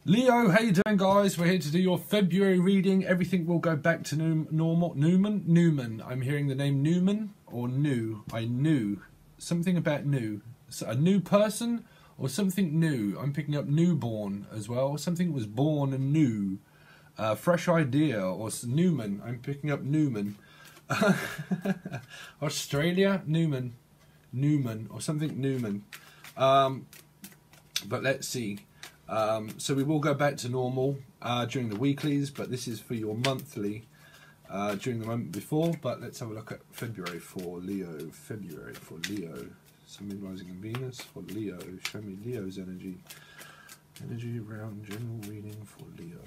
Leo, how you doing, guys? We're here to do your February reading. Everything will go back to normal. Newman. I'm hearing the name Newman or new. I knew something about new. So a new person or something new. I'm picking up newborn as well. Something was born and new. Fresh idea or Newman. I'm picking up Newman. Australia, Newman or something Newman. But let's see. So we will go back to normal during the weeklies, but this is for your monthly during the month before. But let's have a look at February for Leo. February for Leo. Sun, Moon, Rising and Venus for Leo. Show me Leo's energy. Energy around general reading for Leo.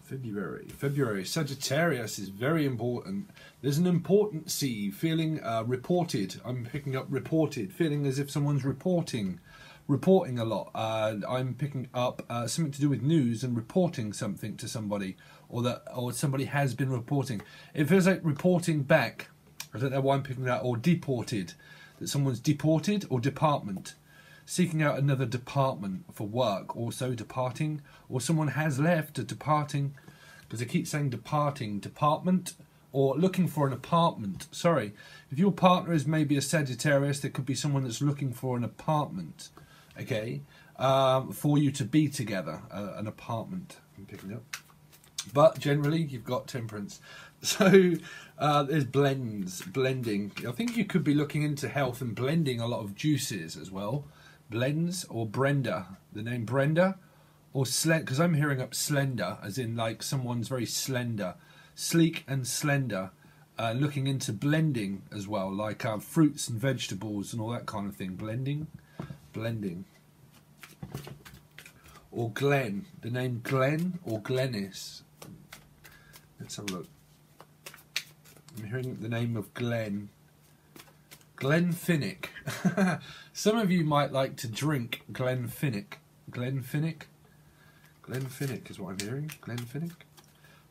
February. Sagittarius is very important. There's an importancy, feeling reported. I'm picking up reported, feeling as if someone's reporting a lot. I'm picking up something to do with news and reporting something to somebody, or somebody has been reporting. It feels like reporting back. I don't know why I'm picking that. Or deported, that someone's deported, or department, seeking out another department for work, also departing, or someone has left a departing, because I keep saying departing, department, or looking for an apartment. Sorry, if your partner is maybe a Sagittarius, there could be someone that's looking for an apartment, okay, for you to be together, an apartment I'm picking up. But generally, you've got Temperance. So there's blending. I think you could be looking into health and blending a lot of juices as well. Blends, or Brenda, the name Brenda, or slender, because I'm hearing up slender, as in like someone's very slender, sleek and slender, looking into blending as well, like fruits and vegetables and all that kind of thing. Blending. Or Glenn, the name Glenn or Glennis. Let's have a look. I'm hearing the name of Glenn. Glenfiddich. Some of you might like to drink Glenfiddich. Glenfiddich is what I'm hearing. Glenfiddich.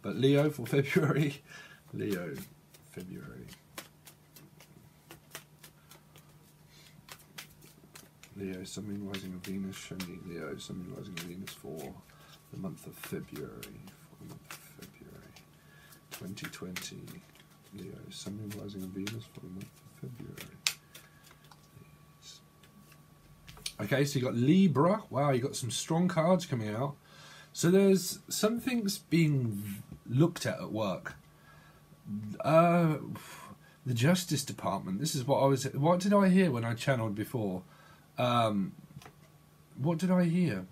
But Leo for February. Leo, February. Leo, Sun, Moon, Rising of Venus. Show me Leo, Sun, Moon, Rising of Venus for the month of February. 2020. Leo, Sun, Moon, Rising of Venus for the month of February. Okay, so you got Libra. Wow, you got some strong cards coming out. So there's something's being looked at work. The Justice Department. This is what I was. What did I hear when I channeled before? What did I hear?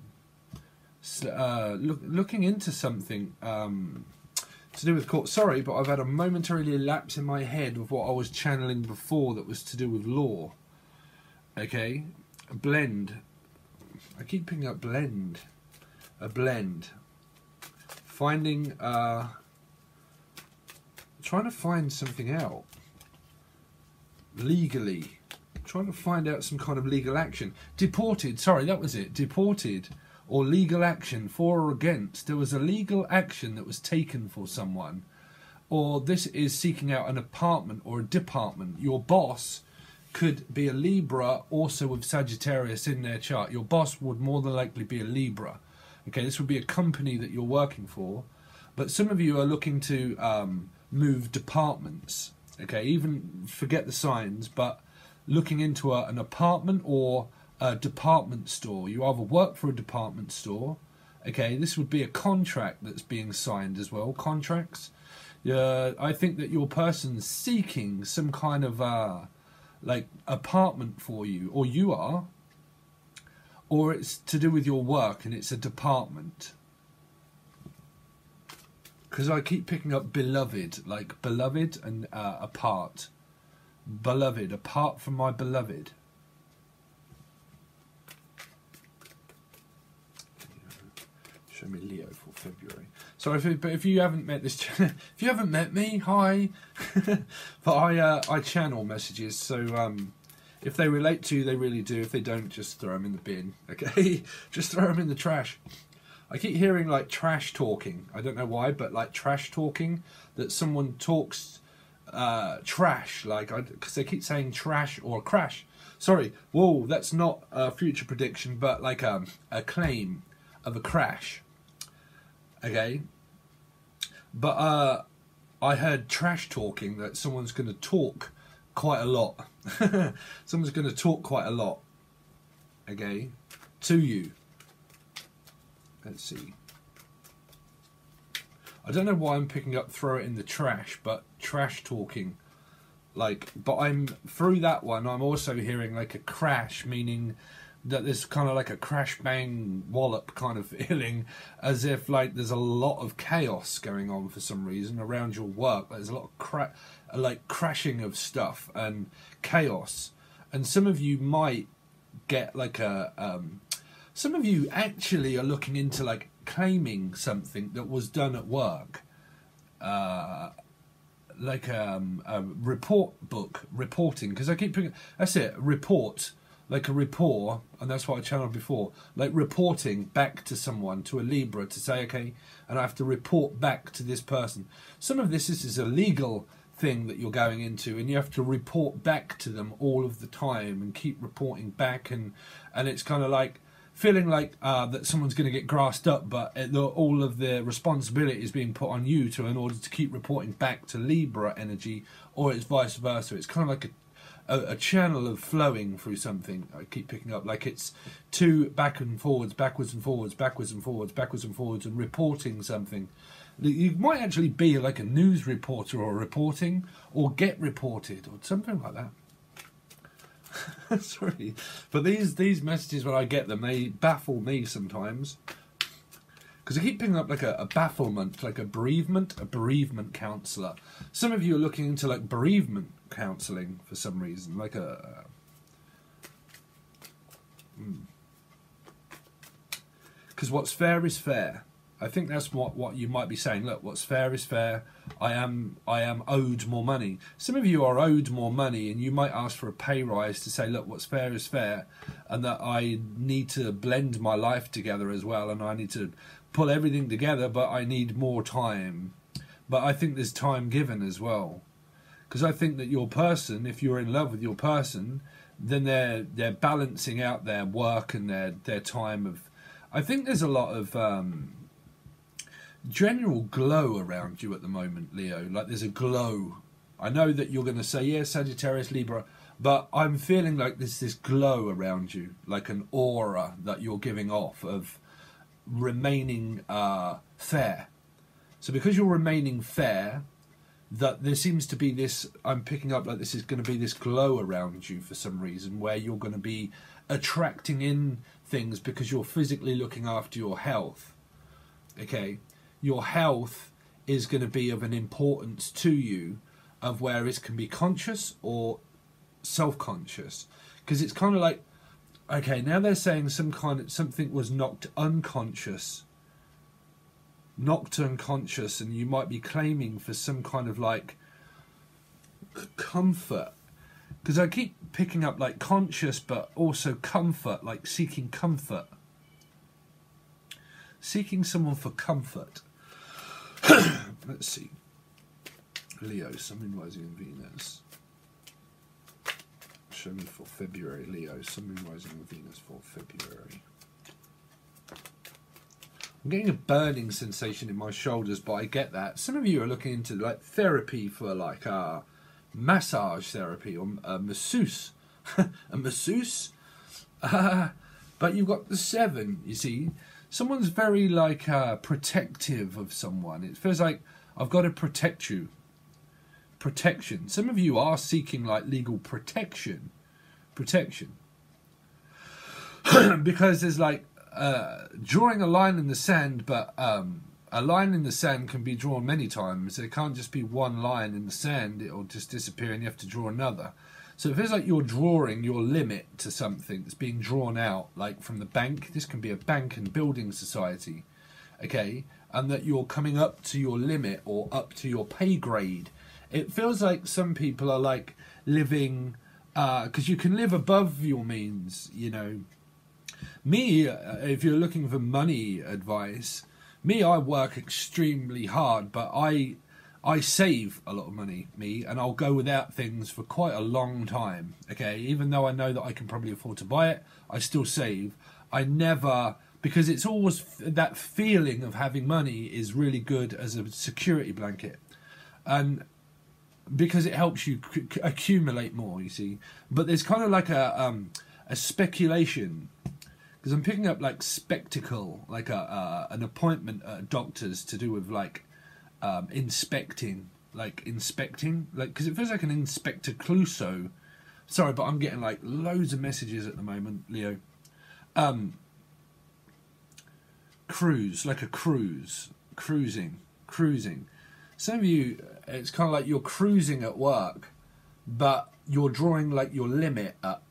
Looking into something to do with court. Sorry, but I've had a momentary lapse in my head of what I was channeling before that was to do with law. Okay. A blend. I keep picking up blend. A blend. Finding, trying to find something out. Legally. Trying to find out some kind of legal action. Deported, sorry, that was it. Deported. Or legal action, for or against. There was a legal action that was taken for someone. Or this is seeking out an apartment or a department. Your boss could be a Libra, also with Sagittarius in their chart. Your boss would more than likely be a Libra. Okay, this would be a company that you're working for. But some of you are looking to move departments. Okay, even forget the signs, but looking into an apartment or a department store. You either work for a department store. Okay, this would be a contract that's being signed as well. Contracts. I think that your person's seeking some kind of like apartment for you, or you are, or it's to do with your work and it's a department. Because I keep picking up beloved, like beloved and apart. Beloved, apart from my beloved. Show me Leo for February. Sorry, but if you haven't met this, if you haven't met me, hi. But I channel messages, so if they relate to you, they really do. If they don't, just throw them in the bin. Okay, just throw them in the trash. I keep hearing like trash talking. I don't know why, but like trash talking, that someone talks trash, like because they keep saying trash or crash. Sorry, whoa, that's not a future prediction, but like a claim. of a crash. Okay, but I heard trash talking, that someone's going to talk quite a lot. Someone's going to talk quite a lot, okay, to you. Let's see. I don't know why I'm picking up throw it in the trash, but trash talking. Like, but I'm through that one, I'm also hearing like a crash, meaning that there's kind of like a crash bang wallop kind of feeling, as if like there's a lot of chaos going on for some reason around your work. There's a lot of like crashing of stuff and chaos, and some of you might get like a some of you actually are looking into like claiming something that was done at work, like a report book reporting, because I keep picking, that's it, report, like a rapport, and that's what I channeled before, like reporting back to someone, to a Libra, to say, okay, and I have to report back to this person. Some of this is a legal thing that you're going into, and you have to report back to them all of the time and keep reporting back, and it's kind of like feeling like that someone's going to get grassed up, but all of the responsibility is being put on you in order to keep reporting back to Libra energy, or it's vice versa. It's kind of like a channel of flowing through something. I keep picking up like it's two back and forwards, backwards and forwards, backwards and forwards, backwards and forwards, and reporting something. You might actually be like a news reporter, or reporting, or get reported, or something like that. Sorry, but these messages, when I get them, they baffle me sometimes, because I keep picking up like a bafflement, like a bereavement counsellor. Some of you are looking into like bereavement counselling for some reason, like because what's fair is fair. I think that's what you might be saying. Look, what's fair is fair. I am owed more money. Some of you are owed more money, and you might ask for a pay rise to say, look, what's fair is fair, and that I need to blend my life together as well, and I need to pull everything together, but I need more time. But I think there's time given as well, because I think that your person, if you're in love with your person, then they're balancing out their work and their time of. I think there's a lot of general glow around you at the moment, Leo. Like there's a glow. I know that you're going to say, yeah, Sagittarius, Libra, but I'm feeling like there's this glow around you, like an aura that you're giving off of remaining fair. So because you're remaining fair, that there seems to be this, I'm picking up like this is going to be this glow around you for some reason, where you're going to be attracting in things because you're physically looking after your health. Okay, your health is going to be of an importance to you, of where it can be conscious or self-conscious, because it's kind of like, okay, now they're saying something was knocked unconscious, and you might be claiming for some kind of like comfort, because I keep picking up like conscious but also comfort, like seeking comfort, seeking someone for comfort. Let's see, Leo, Sun, Moon, Rising and Venus. Show me for February, Leo, Sun, Moon, Rising and Venus for February. I'm getting a burning sensation in my shoulders, but I get that. Some of you are looking into like therapy for like massage therapy, or a masseuse. A masseuse? But you've got the 7, you see. Someone's very like protective of someone. It feels like I've got to protect you. Protection. Some of you are seeking like legal protection. Because there's like drawing a line in the sand, but a line in the sand can be drawn many times. It can't just be one line in the sand. It'll just disappear and you have to draw another. So it feels like you're drawing your limit to something that's being drawn out, like from the bank. This can be a bank and building society, okay? And that you're coming up to your limit or up to your pay grade. It feels like some people are like living, because you can live above your means, you know. Me, if you're looking for money advice, I work extremely hard, but I save a lot of money, and I'll go without things for quite a long time, okay? Even though I know that I can probably afford to buy it, I still save. I never because it's always that feeling of having money is really good as a security blanket, and because it helps you accumulate more, you see. But there's kind of like a speculation, because I'm picking up like spectacle, like an appointment at a doctor's to do with like inspecting, because it feels like an Inspector Clouseau. Sorry, but I'm getting like loads of messages at the moment, Leo. Cruise, like a cruise, cruising. Some of you, it's kind of like you're cruising at work, but you're drawing like your limit at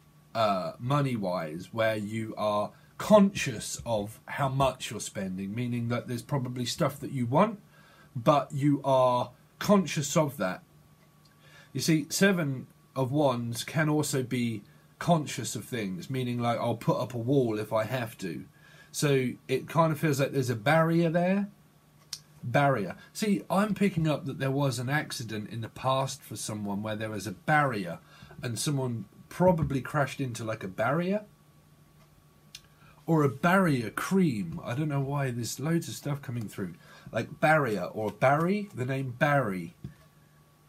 money-wise, where you are conscious of how much you're spending, meaning that there's probably stuff that you want, but you are conscious of that. You see, 7 of Wands can also be conscious of things, meaning like I'll put up a wall if I have to. So it kind of feels like there's a barrier there. See, I'm picking up that there was an accident in the past for someone where there was a barrier and someone probably crashed into like a barrier or a barrier cream. I don't know why, there's loads of stuff coming through. Like barrier or Barry, the name Barry.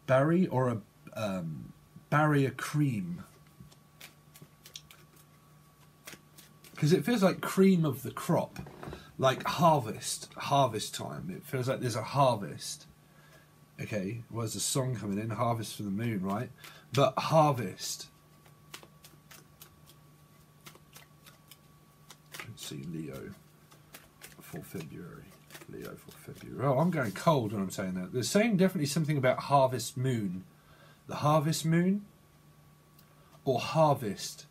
Barry or a barrier cream. Because it feels like cream of the crop. Like harvest time. It feels like there's a harvest. Okay, well, there's a song coming in, Harvest for the Moon, right? But harvest. Let's see, Leo for February. Leo for February. Oh, I'm going cold when I'm saying that. They're saying definitely something about harvest moon. The harvest moon or harvest.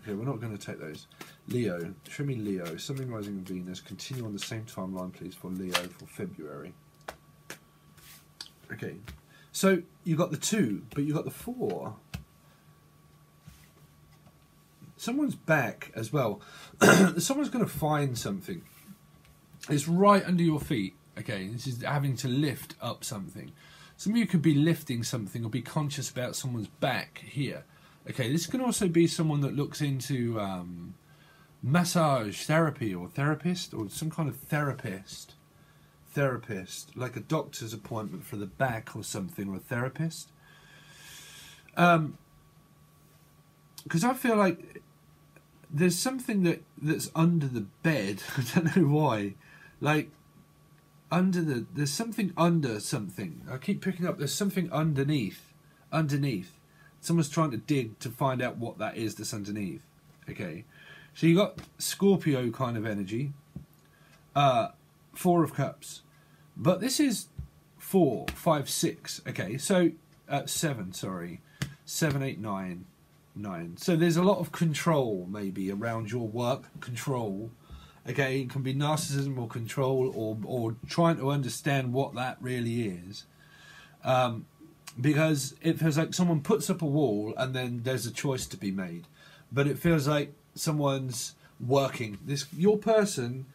Okay, we're not going to take those. Leo, show me Leo. Something rising in Venus. Continue on the same timeline, please, for Leo for February. Okay, so you got the 2, but you got the 4. Someone's back as well. Someone's going to find something. It's right under your feet. Okay, this is having to lift up something. Some of you could be lifting something or be conscious about someone's back here. Okay, this can also be someone that looks into massage therapy or therapist or some kind of therapist, like a doctor's appointment for the back or something, or a therapist. Because I feel like there's something that's under the bed. I don't know why. Like there's something under something. I keep picking up there's something underneath. Someone's trying to dig to find out what that is that's underneath. Okay, so you got Scorpio kind of energy. 4 of Cups, but this is 4, 5, 6. Okay, so 7. Sorry, 7, 8, 9, 9. So there's a lot of control maybe around your work. Control. Okay, it can be narcissism or control or trying to understand what that really is. Because it feels like someone puts up a wall and then there's a choice to be made. But it feels like someone's working. Your person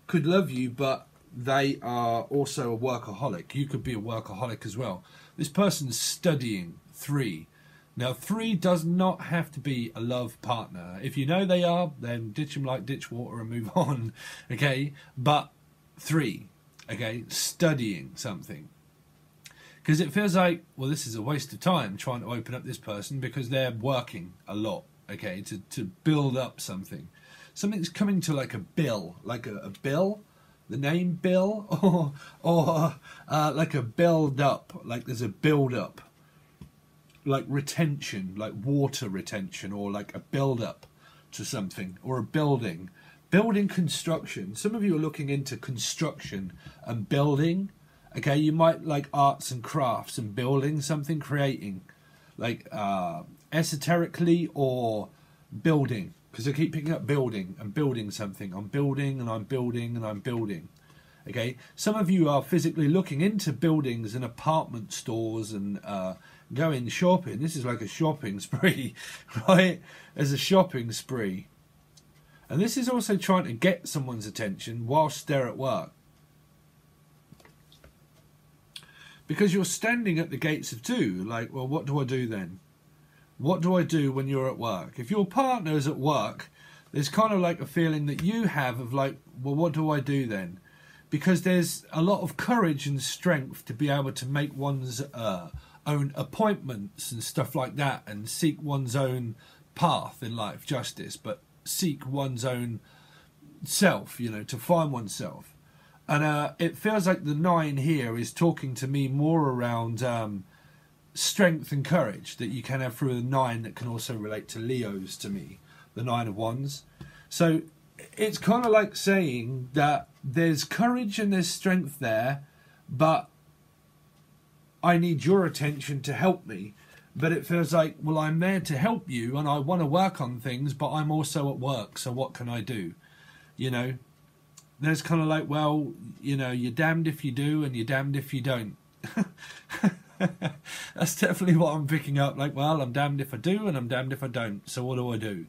could love you, but they are also a workaholic. You could be a workaholic as well. This person's studying. 3. Now, 3 does not have to be a love partner. If you know they are, then ditch them like ditch water and move on. Okay? But 3. Okay? Studying something. Because it feels like, well, this is a waste of time trying to open up this person because they're working a lot, okay, to build up something. Something's coming to like a bill, like a bill, the name Bill, or like a build up, like there's a build up, like retention, like water retention, or like a build up to something, or a building. Building construction. Some of you are looking into construction and building. Okay, you might like arts and crafts and building something, creating, like esoterically or building. Because I keep picking up building and building something. I'm building and I'm building and I'm building. Okay, some of you are physically looking into buildings and apartment stores and going shopping. This is like a shopping spree, right? There's a shopping spree. And this is also trying to get someone's attention whilst they're at work. Because you're standing at the gates of 2, like, well, what do I do then? What do I do when you're at work? If your partner is at work, there's kind of like a feeling that you have of like, well, what do I do then? Because there's a lot of courage and strength to be able to make one's own appointments and stuff like that, and seek one's own path in life, justice, but seek one's own self, you know, to find oneself. And it feels like the 9 here is talking to me more around strength and courage that you can have through the 9, that can also relate to Leos to me, the 9 of Wands. So it's kind of like saying that there's courage and there's strength there, but I need your attention to help me. But it feels like, well, I'm there to help you and I want to work on things, but I'm also at work, so what can I do? You know, there's kind of like, well, you know, you're damned if you do and you're damned if you don't. That's definitely what I'm picking up. Like, well, I'm damned if I do and I'm damned if I don't. So what do I do?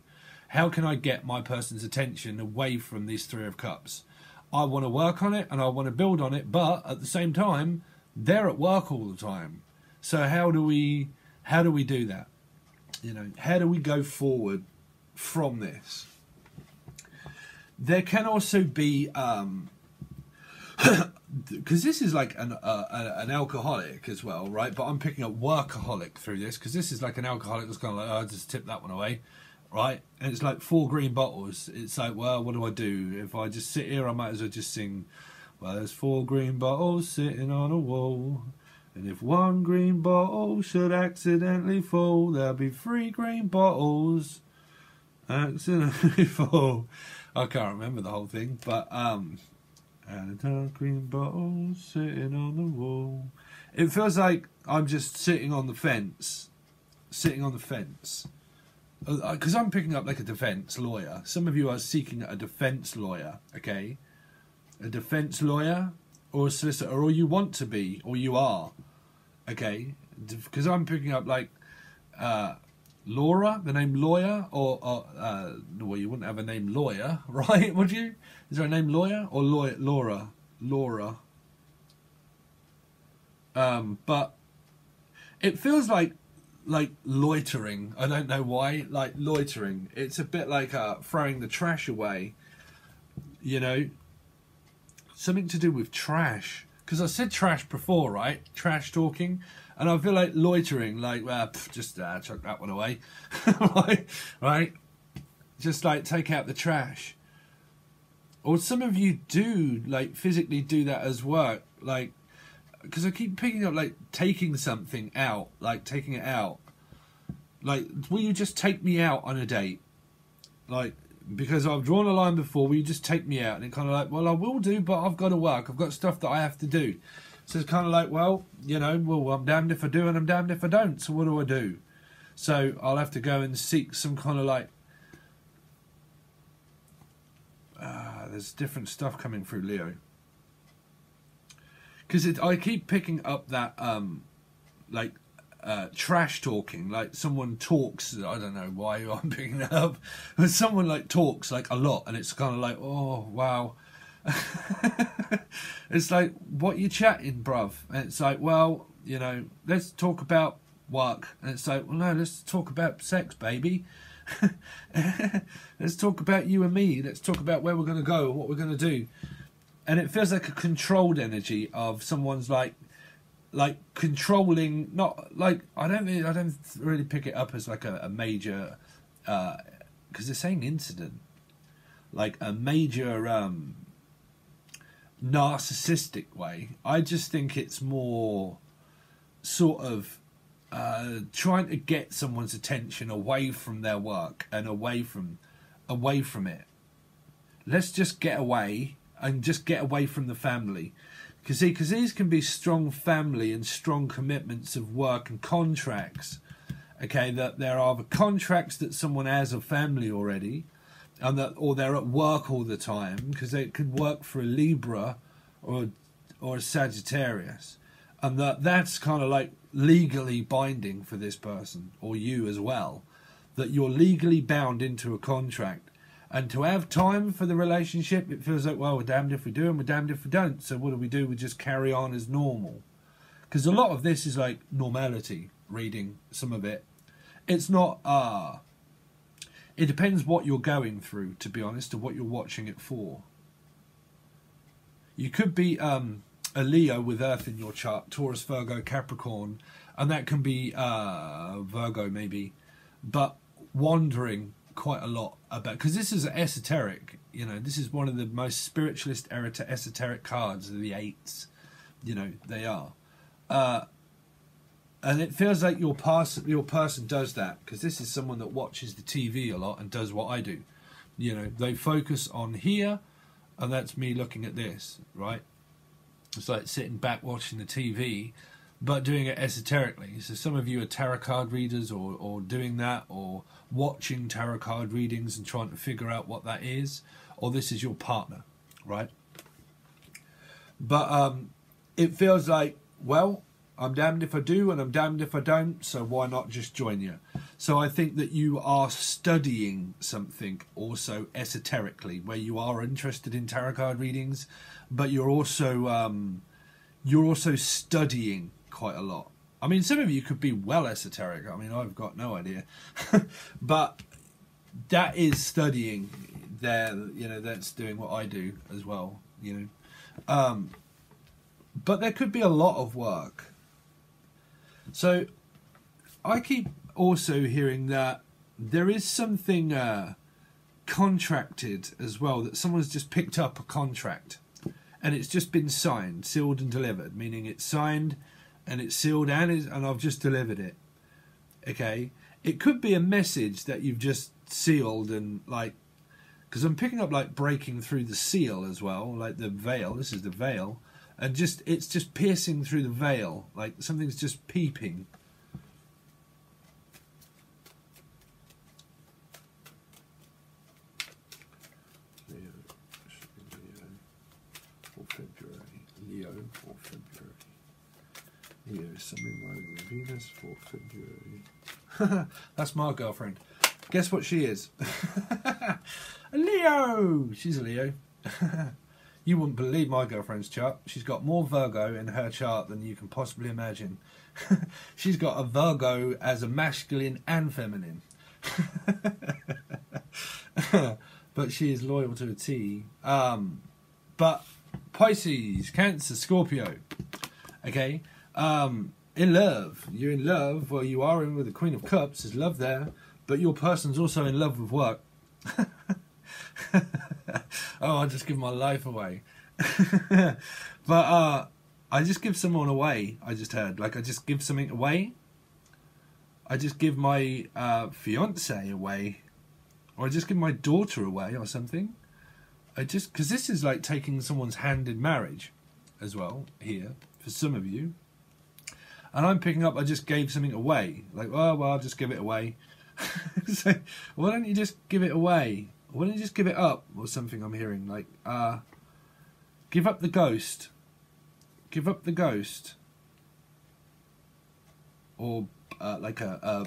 How can I get my person's attention away from these 3 of Cups? I want to work on it and I want to build on it, but at the same time, they're at work all the time. So how do we do that? You know, how do we go forward from this? There can also be, because this is like an alcoholic as well, right? But I'm picking up workaholic through this, because this is like an alcoholic that's kind of like, oh, I'll just tip that one away, right? And it's like 4 green bottles. It's like, well, what do I do? If I just sit here, I might as well just sing, well, there's 4 green bottles sitting on a wall, and if 1 green bottle should accidentally fall, there'll be 3 green bottles accidentally fall. I can't remember the whole thing, but and a dark green bottle sitting on the wall. It feels like I'm just sitting on the fence, because I'm picking up like a defense lawyer. Some of you are seeking a defense lawyer, okay? A defense lawyer or a solicitor, or you want to be, or you are, okay? Because I'm picking up like Laura, the name lawyer, or well, you wouldn't have a name lawyer, right? Would you? Is there a name lawyer or Laura? But it feels like loitering. I don't know why. Like loitering. It's a bit like throwing the trash away. You know, something to do with trash. Because I said trash before, right? Trash talking. And I feel like loitering, like, well, just chuck that one away. right? Just like take out the trash. Or some of you do, like, physically do that as work. Like, because I keep picking up, like, taking something out. Like, taking it out. Like, will you just take me out on a date? Like, because I've drawn a line before, will you just take me out? And it kind of like, well, I will do, but I've got to work. I've got stuff that I have to do. So it's kind of like, well, you know, well, I'm damned if I do and I'm damned if I don't. So what do I do? So I'll have to go and seek some kind of like, there's different stuff coming through Leo. Because I keep picking up that, like, trash talking. Like someone talks, I don't know why I'm picking that up, but someone like talks like a lot, and it's kind of like, oh, wow. It's like, what you chatting, bruv? And it's like, well, you know, let's talk about work. And it's like, well, no, let's talk about sex, baby. Let's talk about you and me. Let's talk about where we're going to go and what we're going to do. And it feels like a controlled energy of someone's like controlling, not like, I don't really pick it up as like a major, because they're saying incident, like a major narcissistic way. I just think it's more sort of trying to get someone's attention away from their work and away from it. Let's just get away and just get away from the family. Because these can be strong family and strong commitments of work and contracts. Okay, that there are the contracts that someone has of family already, and that, or they're at work all the time, because they could work for a Libra or a Sagittarius, and that's kind of like legally binding for this person or you as well, that you're legally bound into a contract. And to have time for the relationship, it feels like, well, we're damned if we do and we're damned if we don't. So what do? We just carry on as normal. Because a lot of this is like normality, reading some of it. it's not. It depends what you're going through, to be honest, or what you're watching it for. You could be a Leo with Earth in your chart, Taurus, Virgo, Capricorn, and that can be Virgo maybe, but wandering quite a lot about, because this is esoteric, you know, this is one of the most spiritualist esoteric cards of the eights, you know, they are. And it feels like your person does that, because this is someone that watches the TV a lot and does what I do. You know, they focus on here, and that's me looking at this, right? It's like sitting back watching the TV, but doing it esoterically. So some of you are tarot card readers, or doing that, or watching tarot card readings and trying to figure out what that is, or this is your partner, right? But it feels like, well, I'm damned if I do and I'm damned if I don't, so why not just join you? So I think that you are studying something also esoterically, where you are interested in tarot card readings, but you're also studying quite a lot. I mean, some of you could be well esoteric. I mean, I've got no idea. But that is studying there, you know, that's doing what I do as well, you know. But there could be a lot of work. So I keep also hearing that there is something contracted as well, that someone's just picked up a contract and it's just been signed, sealed and delivered, meaning it's signed and it's sealed and I've just delivered it. Okay, it could be a message that you've just sealed, and like, because I'm picking up like breaking through the seal as well, like the veil. This is the veil. And just, it's just piercing through the veil, like something's just peeping. Leo for February. Leo for February. Leo, something like Venus for February. That's my girlfriend. Guess what she is? A Leo! She's a Leo. You wouldn't believe my girlfriend's chart. She's got more Virgo in her chart than you can possibly imagine. She's got a Virgo as a masculine and feminine. But she is loyal to a T. But Pisces, Cancer, Scorpio. Okay. In love. You're in love. Well, you are in with the Queen of Cups. There's love there. But your person's also in love with work. Oh, I just give my life away. But I just give someone away. I just heard, like, I just give something away. I just give my fiance away, or I just give my daughter away, or something. I just, because this is like taking someone's hand in marriage as well here for some of you. And I'm picking up, I just gave something away. Like, oh, well, I'll just give it away. So, why don't you just give it away? Why don't you just give it up, or something I'm hearing? Like, give up the ghost. Give up the ghost. Or like a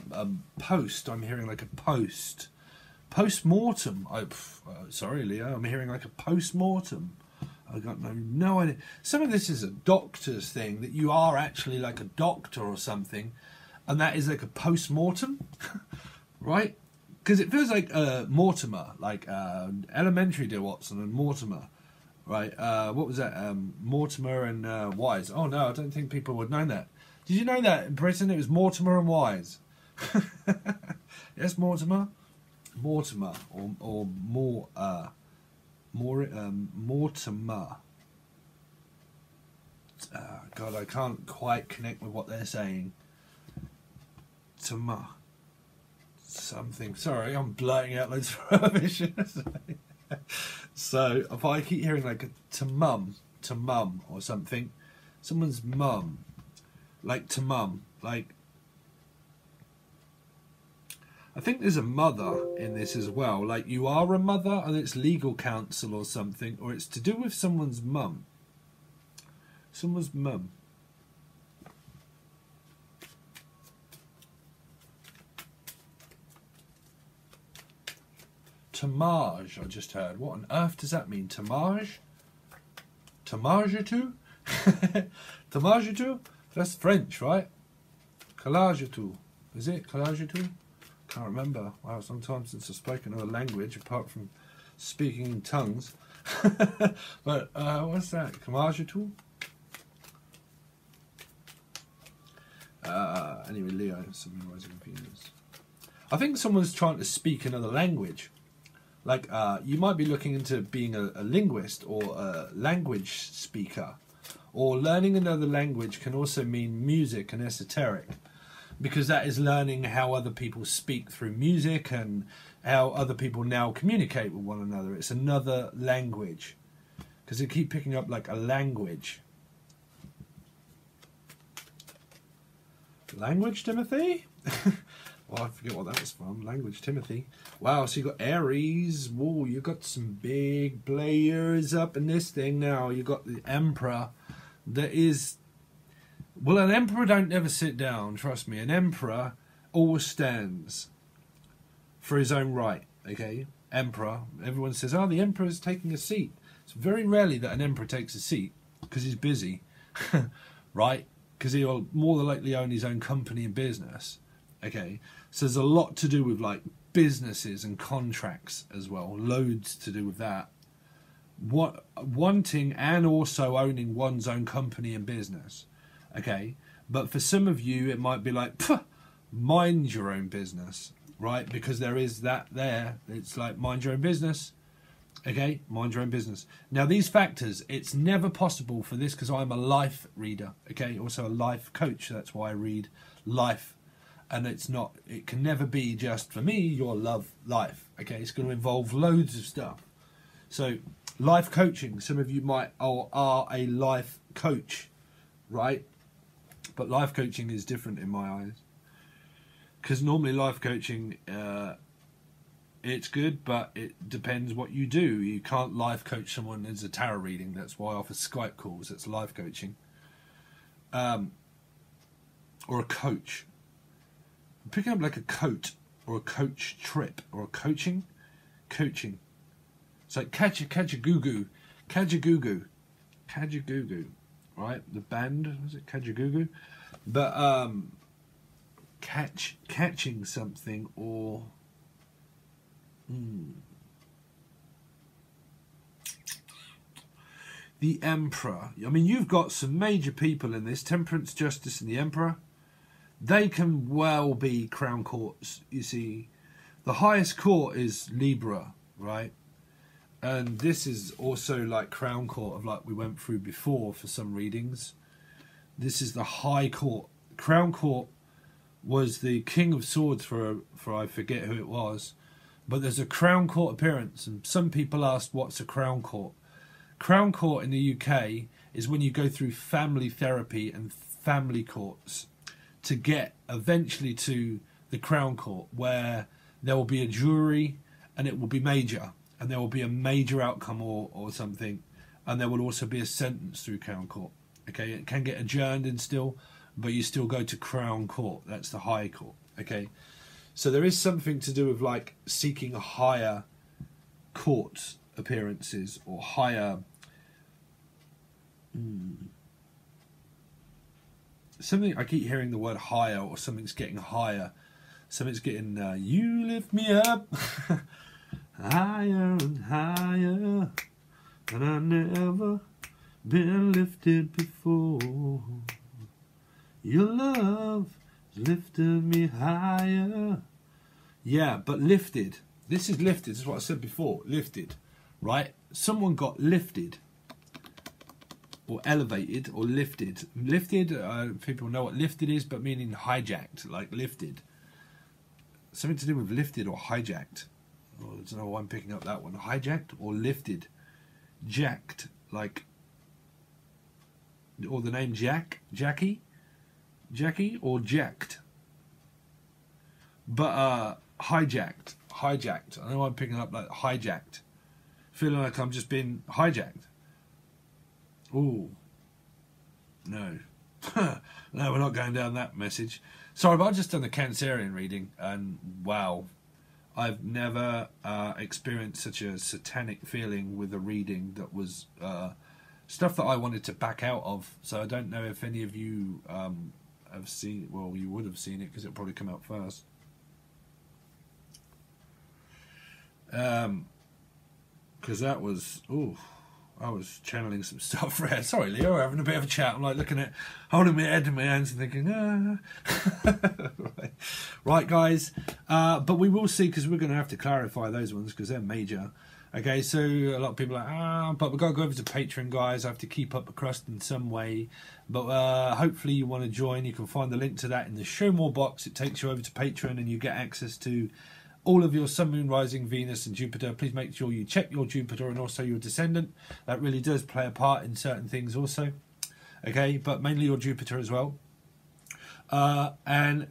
post. I'm hearing like a post. Post-mortem. Sorry, Leo. I'm hearing like a post-mortem. I got no idea. Some of this is a doctor's thing, that you are actually like a doctor or something, and that is like a post-mortem, right? Because it feels like Mortimer, like Elementary Dear Watson and Mortimer, right? What was that? Mortimer and Wise. Oh no, I don't think people would know that. Did you know that in Britain it was Mortimer and Wise? Yes, Mortimer, Mortimer, or Mortimer. God, I can't quite connect with what they're saying. Tamar. Something. Sorry, I'm blurting out loads of rubbish. So if I keep hearing like a to mum or something, someone's mum, like to mum, like, I think there's a mother in this as well. Like, you are a mother and it's legal counsel or something, or it's to do with someone's mum. Someone's mum. Tamage, I just heard. What on earth does that mean? Tamage? Tamagetu? Tamagetu? That's French, right? Collagetu. Is it? Collagetu? Can't remember. Wow, it's a long time since I've spoken another language apart from speaking in tongues. But what's that? Kamajatul? Anyway, Leo, something rising in Venus. I think someone's trying to speak another language. Like, you might be looking into being a linguist or a language speaker. Or learning another language can also mean music and esoteric. Because that is learning how other people speak through music and how other people now communicate with one another. It's another language. Because they keep picking up like a language. Language, Timothy? Well, I forget what that was from. Language, Timothy. Wow, so you got Aries. Whoa, you got some big players up in this thing now. You got the Emperor. That is... Well, an Emperor don't ever sit down, trust me. An Emperor always stands for his own right, okay? Emperor. Everyone says, oh, the Emperor's taking a seat. It's very rarely that an Emperor takes a seat because he's busy, right? Because he'll more than likely own his own company and business. Okay, so there's a lot to do with like businesses and contracts as well. Loads to do with that. Wanting and also owning one's own company and business. Okay, but for some of you it might be like, mind your own business, right? Because there is that there. It's like mind your own business. Okay, mind your own business. Now these factors, it's never possible for this because I'm a life reader. Okay, also a life coach. That's why I read life. And it's not, it can never be just for me, your love life. Okay, it's going to involve loads of stuff. So, life coaching, some of you might or are a life coach, right? But life coaching is different in my eyes. Because normally life coaching, it's good, but it depends what you do. You can't life coach someone as a tarot reading. That's why I offer Skype calls. That's life coaching. Or a coach. Picking up like a coat or a coach trip or a coaching. It's like Kajagoogoo, right? The band, was it Kajagoogoo? But catching something or the Emperor. I mean, you've got some major people in this: Temperance, Justice, and the Emperor. They can well be crown courts. You see, the highest court is Libra, right? And this is also like crown court of like we went through before for some readings. This is the high court. Crown court was the King of Swords for I forget who it was. But there's a crown court appearance. And some people asked, what's a crown court? Crown court in the UK is when you go through family therapy and family courts to get eventually to the crown court, where there will be a jury and it will be major, and there will be a major outcome or something, and there will also be a sentence through crown court. Okay, it can get adjourned and still, but you still go to crown court. That's the high court. Okay, so there is something to do with like seeking higher court appearances or higher something. I keep hearing the word higher, or something's getting higher. Something's getting, you lift me up higher and higher, and I've never been lifted before. Your love has lifted me higher. Yeah, but lifted. This is lifted. This is what I said before. Lifted, right? Someone got lifted. Or elevated, or lifted. Lifted, people know what lifted is, but meaning hijacked, like lifted. Something to do with lifted or hijacked. Oh, I don't know why I'm picking up that one. Hijacked or lifted. Jacked, like... Or the name Jackie or jacked. But, hijacked. I know I'm picking up like hijacked. Feeling like I'm just being hijacked. Ooh, no. No, we're not going down that message. Sorry, but I've just done the Cancerian reading, and wow, I've never experienced such a satanic feeling with a reading that was stuff that I wanted to back out of. So I don't know if any of you have seen, well, you would have seen it because it'll probably come out first. Because that was, ooh, I was channeling some stuff red. Sorry, Leo, we're having a bit of a chat. I'm like looking at, holding my head in my hands and thinking, right, guys. But we will see, because we're going to have to clarify those ones because they're major. Okay, so a lot of people are like, but we've got to go over to Patreon, guys. I have to keep up a crust in some way. But hopefully you want to join. You can find the link to that in the Show More box. It takes you over to Patreon and you get access to all of your Sun, Moon, Rising, Venus and Jupiter. Please make sure you check your Jupiter and also your Descendant. That really does play a part in certain things also. Okay, but mainly your Jupiter as well. And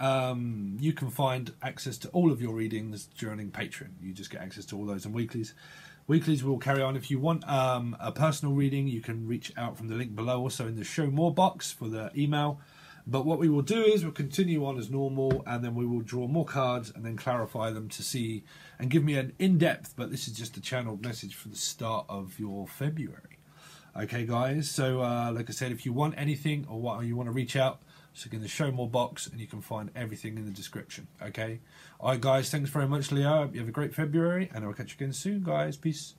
you can find access to all of your readings during Patreon. You just get access to all those, and weeklies. Weeklies will carry on. If you want a personal reading, you can reach out from the link below, also in the Show More box for the email. But what we will do is we'll continue on as normal, and then we will draw more cards and then clarify them to see and give me an in-depth, but this is just a channeled message for the start of your February. Okay, guys, so like I said, if you want anything or what you want to reach out, so in the Show More box, and you can find everything in the description. Okay, all right, guys, thanks very much, Leo. You have a great February, and I'll catch you again soon, guys. Peace.